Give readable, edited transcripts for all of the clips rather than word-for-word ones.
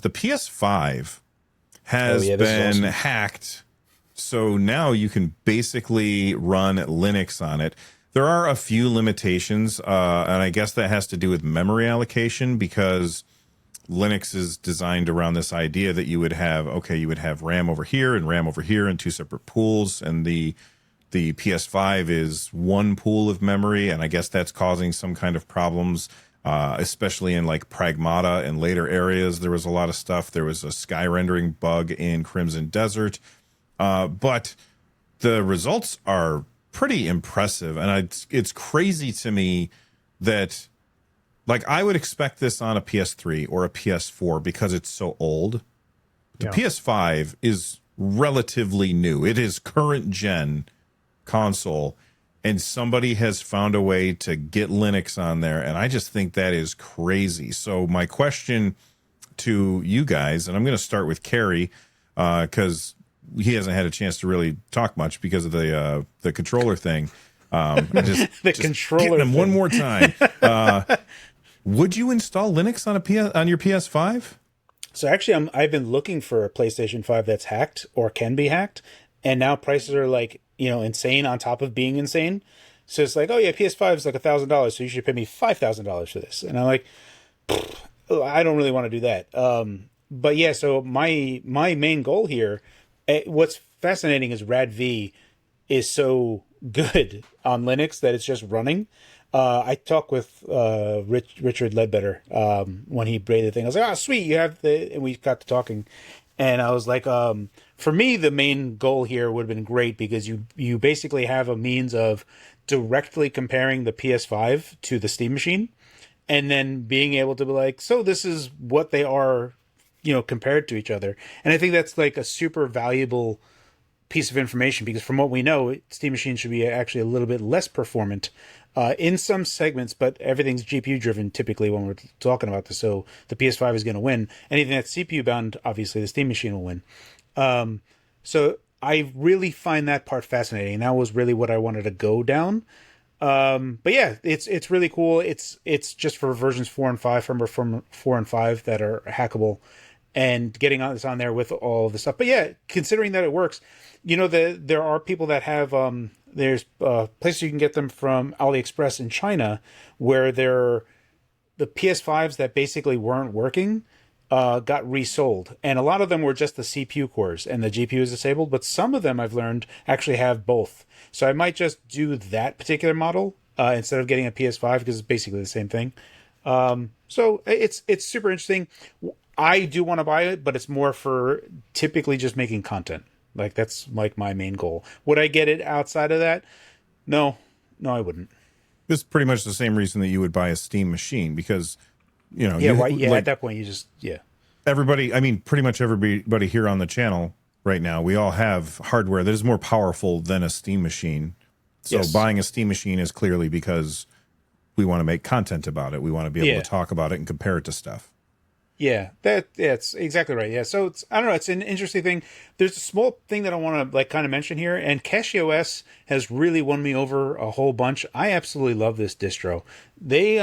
The PS5 has been awesome. hacked, so now you can basically run Linux on it. There are a few limitations, and I guess that has to do with memory allocation, because Linux is designed around this idea that you would have RAM over here and RAM over here in two separate pools, and the PS5 is one pool of memory, and I guess that's causing some kind of problems, especially in like Pragmata and later areas. There was a lot of stuff. There was a sky rendering bug in Crimson Desert, but the results are pretty impressive, and it's crazy to me that, like, I would expect this on a PS3 or a PS4 because it's so old. The PS5 is relatively new. It is current gen console, and somebody has found a way to get Linux on there, and I just think that is crazy. So my question to you guys, and I'm going to start with Carrie, because he hasn't had a chance to really talk much because of the controller thing. Just controller getting him thing. one more time. Would you install Linux on your PS5? So actually, I've been looking for a PlayStation 5 that's hacked or can be hacked, and now prices are like, insane on top of being insane. So it's like, oh yeah, PS5 is like $1,000, so you should pay me $5,000 for this. And I'm like, I don't really want to do that. But yeah, so my main goal here, what's fascinating is RADV is so good on Linux that it's just running. I talked with Richard Ledbetter when he braided the thing. I was like, "Oh, sweet, you have the," and we got to talking, and I was like, for me, the main goal here would have been great because you basically have a means of directly comparing the PS5 to the Steam machine, and then being able to be like, so this is what they are, compared to each other. And I think that's like a super valuable piece of information, because from what we know, Steam Machine should be actually a little bit less performant in some segments, but everything's GPU driven typically when we're talking about this. So the PS5 is going to win. Anything that's CPU bound, obviously the Steam Machine will win. So I really find that part fascinating. That was really what I wanted to go down. But yeah, it's really cool. It's just for versions 4 and 5, from 4 and 5 that are hackable, and getting this on there with all the stuff. But yeah, considering that it works, there are people that have there's places you can get them from AliExpress in China, where they're the PS5s that basically weren't working got resold, and a lot of them were just the CPU cores and the GPU is disabled. But some of them, I've learned, actually have both. So I might just do that particular model instead of getting a PS5, because it's basically the same thing. So it's super interesting. I do want to buy it, but it's more for typically just making content. Like, that's like my main goal. Would I get it outside of that? No, I wouldn't. This is pretty much the same reason that you would buy a Steam machine, because, at that point, everybody, I mean, pretty much everybody here on the channel right now, we all have hardware that is more powerful than a Steam machine. So Yes. buying a Steam machine is clearly because we want to make content about it. We want to be able to talk about it and compare it to stuff. Yeah, that's exactly right. Yeah, so I don't know. It's an interesting thing. There's a small thing that I want to kind of mention here, and CashOS has really won me over a whole bunch. I absolutely love this distro. They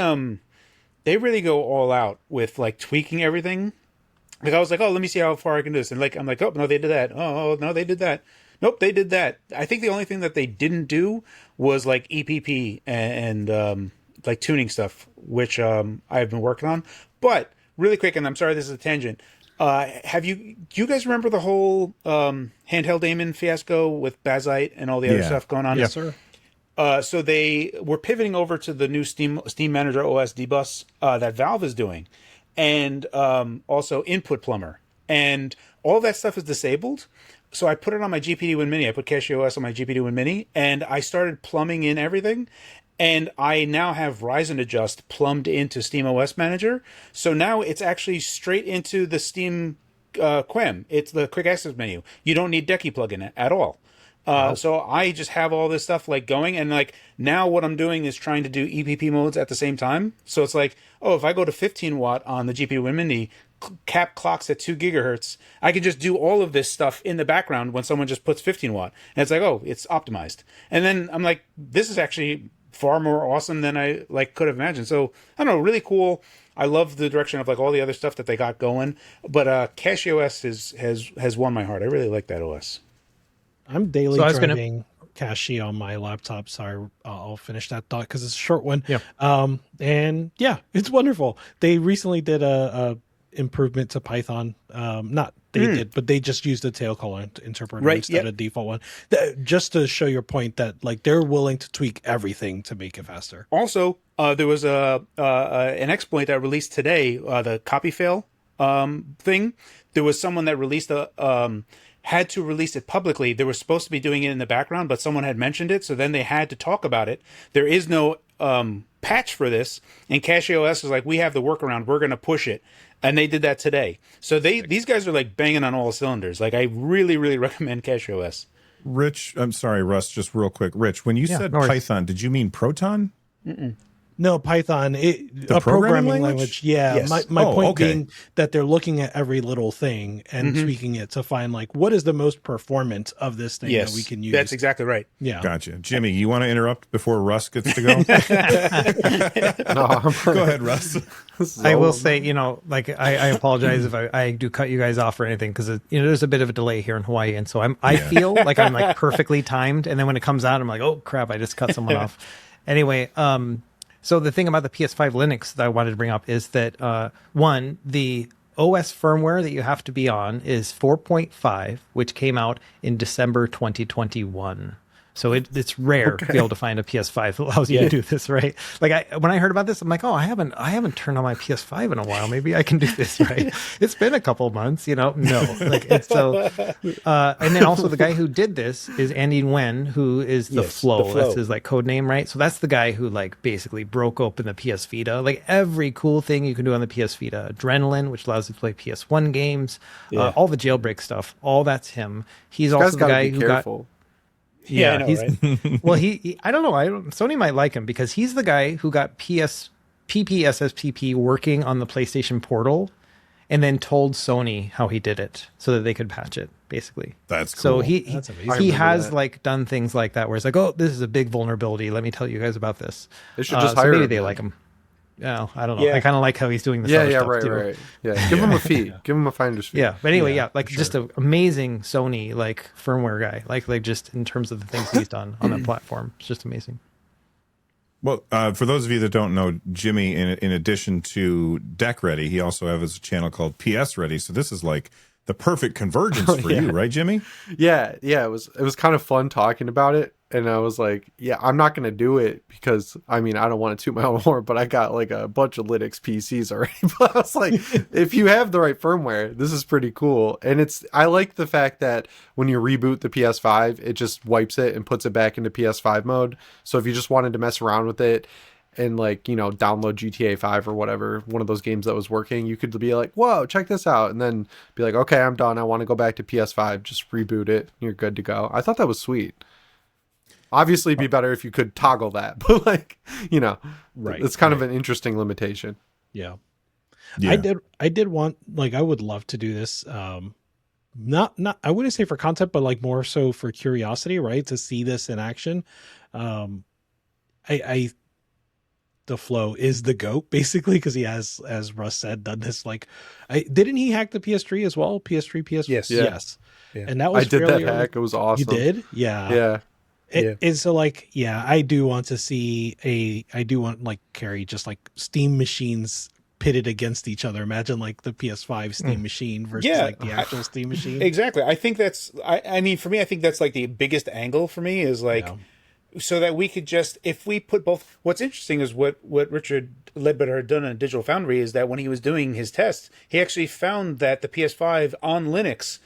really go all out with like tweaking everything. Like, I was like, oh, let me see how far I can do this, and like I'm like, oh no, they did that. Oh no, they did that. Nope, they did that. I think the only thing that they didn't do was like EPP and like tuning stuff, which I've been working on, but. Really quick, and I'm sorry this is a tangent. Do you guys remember the whole handheld aiming fiasco with Bazite and all the other stuff going on? Yes, sir. So they were pivoting over to the new Steam Manager OS debus that Valve is doing, and also Input Plumber, and all that stuff is disabled. So I put it on my GPD-Win Mini. I put CashOS on my GPD-Win Mini, and I started plumbing in everything. And I now have Ryzen Adjust plumbed into Steam OS Manager. So now it's actually straight into the Steam QEM. It's the quick access menu. You don't need Decky plugin at all. So I just have all this stuff like going. And like now what I'm doing is trying to do EPP modes at the same time. So it's like, oh, if I go to 15 watt on the GPU Win Mini, cap clocks at 2 gigahertz, I can just do all of this stuff in the background when someone just puts 15 watt. And it's like, oh, it's optimized. And then I'm like, this is actually far more awesome than I like could have imagined. So I don't know, really cool. I love the direction of like all the other stuff that they got going, but CashOS has won my heart. I really like that OS. I'm daily So I was gonna, driving Cache on my laptop, so I'll finish that thought because it's a short one. Yeah. And yeah, it's wonderful. They recently did a improvement to Python. Not they did, but they just used the tail call interpreter instead of default one. Just to show your point that like they're willing to tweak everything to make it faster. Also, there was an exploit that released today, the copy fail thing. There was someone that released had to release it publicly. They were supposed to be doing it in the background, but someone had mentioned it, so then they had to talk about it. There is no patch for this, and CashOS is like, we have the workaround, we're going to push it, and they did that today. So these guys are like banging on all cylinders. Like, I really, really recommend CashOS. Rich, I'm sorry, Russ, just real quick. Rich, when you said Python, did you mean Proton? No, Python, a programming language. Yeah, Yes. my point being that they're looking at every little thing and tweaking it to find like what is the most performant of this thing that we can use. That's exactly right. Yeah, Gotcha. Jimmy, you want to interrupt before Russ gets to go? No, Go ahead, Russ. I will say, like I apologize if I do cut you guys off or anything because there's a bit of a delay here in Hawaii, and so I feel like I'm like perfectly timed, and then when it comes out, I'm like, oh crap, I just cut someone off. Anyway, so the thing about the PS5 Linux that I wanted to bring up is that one, the OS firmware that you have to be on is 4.5, which came out in December 2021. So it's rare to be able to find a PS5 that allows you to do this, right? Like when I heard about this, I'm like, oh, I haven't turned on my PS5 in a while. Maybe I can do this, right? It's been a couple months, No, like it's so. And then also the guy who did this is Andy Nguyen, who is the Flow. That's his like code name, right? So that's the guy who like basically broke open the PS Vita, like every cool thing you can do on the PS Vita, Adrenaline, which allows you to play PS1 games, all the jailbreak stuff, all that's him. He's also the guy who got. Yeah, I know, right? Well, I don't know. Sony might like him because he's the guy who got PPSSPP working on the PlayStation Portal and then told Sony how he did it so that they could patch it, basically. That's cool. So he has that. like done things like that where it's like, oh, this is a big vulnerability. Let me tell you guys about this. They should just hire maybe him. they like him. No, I don't know. Yeah. I kind of like how he's doing this. Yeah, other stuff right, too. right. Yeah, give him a fee. Give him a finder's fee. Yeah, but anyway, just an amazing Sony like firmware guy. Like just in terms of the things he's done on that platform, it's just amazing. Well, for those of you that don't know, Jimmy, in addition to Deck Ready, he also has a channel called PS Ready. So this is like the perfect convergence for you, right, Jimmy? Yeah. It was kind of fun talking about it. And I was like, yeah, I'm not going to do it because, I mean, I don't want to toot my own horn, but I got like a bunch of Linux PCs already. But I was like, if you have the right firmware, this is pretty cool. And I like the fact that when you reboot the PS5, it just wipes it and puts it back into PS5 mode. So if you just wanted to mess around with it and like, download GTA 5 or whatever, one of those games that was working, you could be like, whoa, check this out. And then be like, okay, I'm done. I want to go back to PS5. Just reboot it. You're good to go. I thought that was sweet. Obviously, it'd be better if you could toggle that, but like, right. It's kind of an interesting limitation. Yeah. I did want, like, I would love to do this. Not, I wouldn't say for content, but like more so for curiosity, right? To see this in action. The Flow is the GOAT basically, because he has, as Russ said, done this. Like, didn't he hack the PS3 as well? PS3, PS4? Yes. Yeah. Yes. Yeah. And that was I did that early. hack. It was awesome. You did? Yeah. Yeah. And so like, I do want to see like Carrie, just like Steam machines pitted against each other. Imagine like the PS5 Steam machine versus like the actual Steam machine. Exactly. I think that's, I mean, for me, I think that's like the biggest angle for me is like, so that we could just, if we put both, what's interesting is what Richard Ledbetter had done on Digital Foundry is that when he was doing his tests, he actually found that the PS5 on Linux,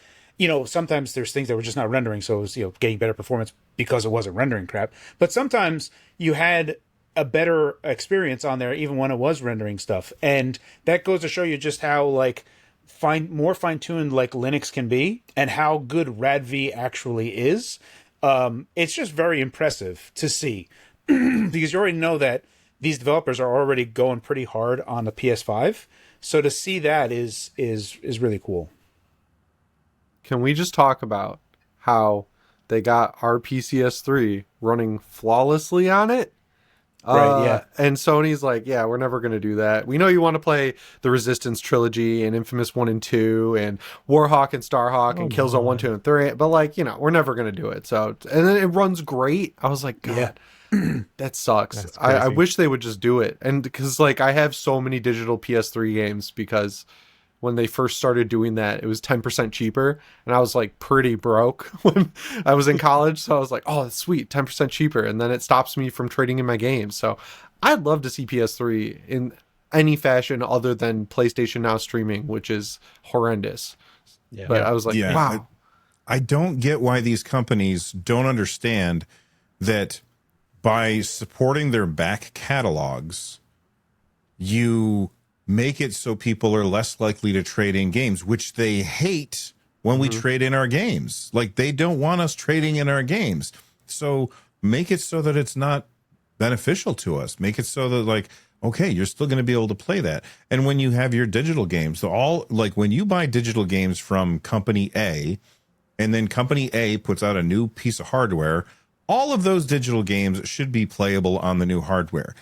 sometimes there's things that were just not rendering, so it was, getting better performance because it wasn't rendering crap. But sometimes you had a better experience on there even when it was rendering stuff. And that goes to show you just how like more fine-tuned like Linux can be and how good RADV actually is. It's just very impressive to see because you already know that these developers are already going pretty hard on the PS5. So to see that is really cool. Can we just talk about how they got our PCS3 running flawlessly on it? Right, yeah. And Sony's like, yeah, we're never going to do that. We know you want to play the Resistance trilogy and Infamous 1 and 2 and Warhawk and Starhawk and Killzone 1, 2, and 3. But like, you know, we're never going to do it. So, and then it runs great. I was like, God, that sucks. I wish they would just do it. And because like I have so many digital PS3 games because when they first started doing that, it was 10% cheaper. And I was like pretty broke when I was in college. So I was like, oh, that's sweet, 10% cheaper. And then it stops me from trading in my games. So I'd love to see PS3 in any fashion other than PlayStation Now streaming, which is horrendous. Yeah. But I was like, wow. I don't get why these companies don't understand that by supporting their back catalogs, you make it so people are less likely to trade in games, which they hate when we trade in our games. Like, they don't want us trading in our games. So make it so that it's not beneficial to us. Make it so that, like, okay, you're still going to be able to play that. And when you have your digital games, when you buy digital games from company A, and then company A puts out a new piece of hardware, all of those digital games should be playable on the new hardware.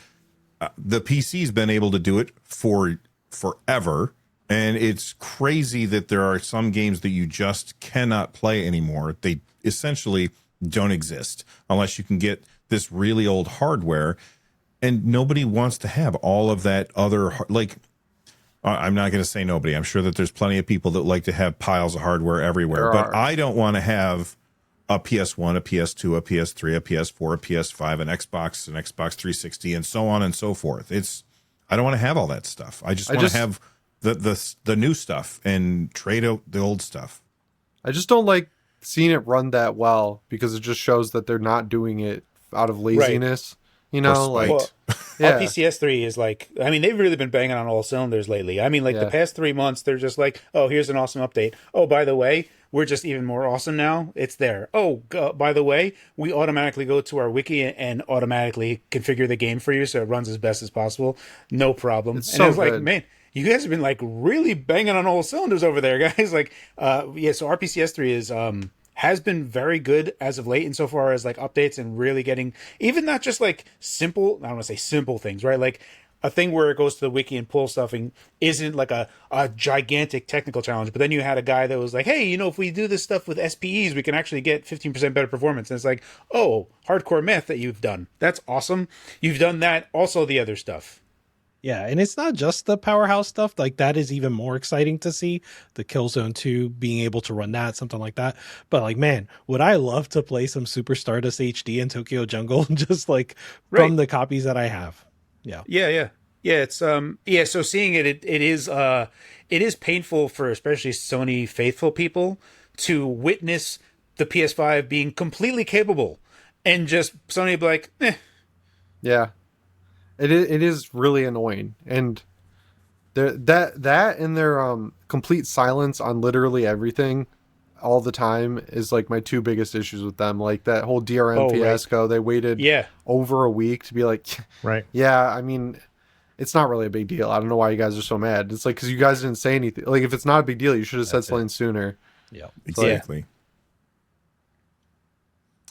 The PC's been able to do it for forever, and it's crazy that there are some games that you just cannot play anymore. They essentially don't exist unless you can get this really old hardware, and nobody wants to have all of that other, like, I'm not going to say nobody. I'm sure that there's plenty of people that like to have piles of hardware everywhere, but I don't want to have a PS1, a PS2, a PS3, a PS4, a PS5, an Xbox 360, and so on and so forth. I don't want to have all that stuff. I just want to have the new stuff and trade out the old stuff. I just don't like seeing it run that well because it just shows that they're not doing it out of laziness. Right. You know, like RPCS3 is like, I mean, they've really been banging on all cylinders lately. I mean, like the past 3 months, they're just like, oh, here's an awesome update. Oh, by the way, we're just even more awesome now. It's there. Oh, by the way, we automatically go to our wiki and automatically configure the game for you so it runs as best as possible. No problem. It's so good. Like, man, you guys have been like really banging on all cylinders over there, guys. Like, so RPCS3 is has been very good as of late insofar as like updates and really getting even not just like simple, I don't want to say simple things, right? Like a thing where it goes to the wiki and pull stuffing isn't like a gigantic technical challenge. But then you had a guy that was like, hey, you know, if we do this stuff with SPEs, we can actually get 15% better performance. And it's like, oh, hardcore math that you've done. That's awesome. You've done that. Also the other stuff. Yeah, and it's not just the powerhouse stuff. Like, that is even more exciting to see. The Killzone 2 being able to run that, something like that. But, like, man, would I love to play some Super Stardust HD in Tokyo Jungle just, like, from the copies that I have. Yeah. Yeah, it's, so seeing it is painful for especially Sony faithful people to witness the PS5 being completely capable and just Sony be like, eh. Yeah. It is really annoying, and that and their complete silence on literally everything all the time is like my two biggest issues with them. Like that whole DRM fiasco, they waited over a week to be like, yeah, I mean, it's not really a big deal. I don't know why you guys are so mad. It's like because you guys didn't say anything. Like if it's not a big deal, you should have said something sooner. Yeah, exactly.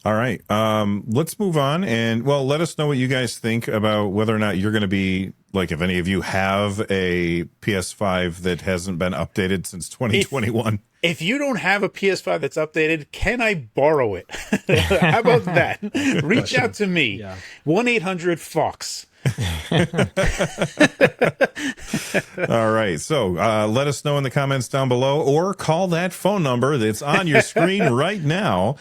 All right. Let's move on and let us know what you guys think about whether or not you're going to be like, if any of you have a PS5 that hasn't been updated since 2021. If you don't have a PS5 that's updated, can I borrow it? How about that? Reach out to me. 1-800-FOX. All right. So let us know in the comments down below or call that phone number that's on your screen right now.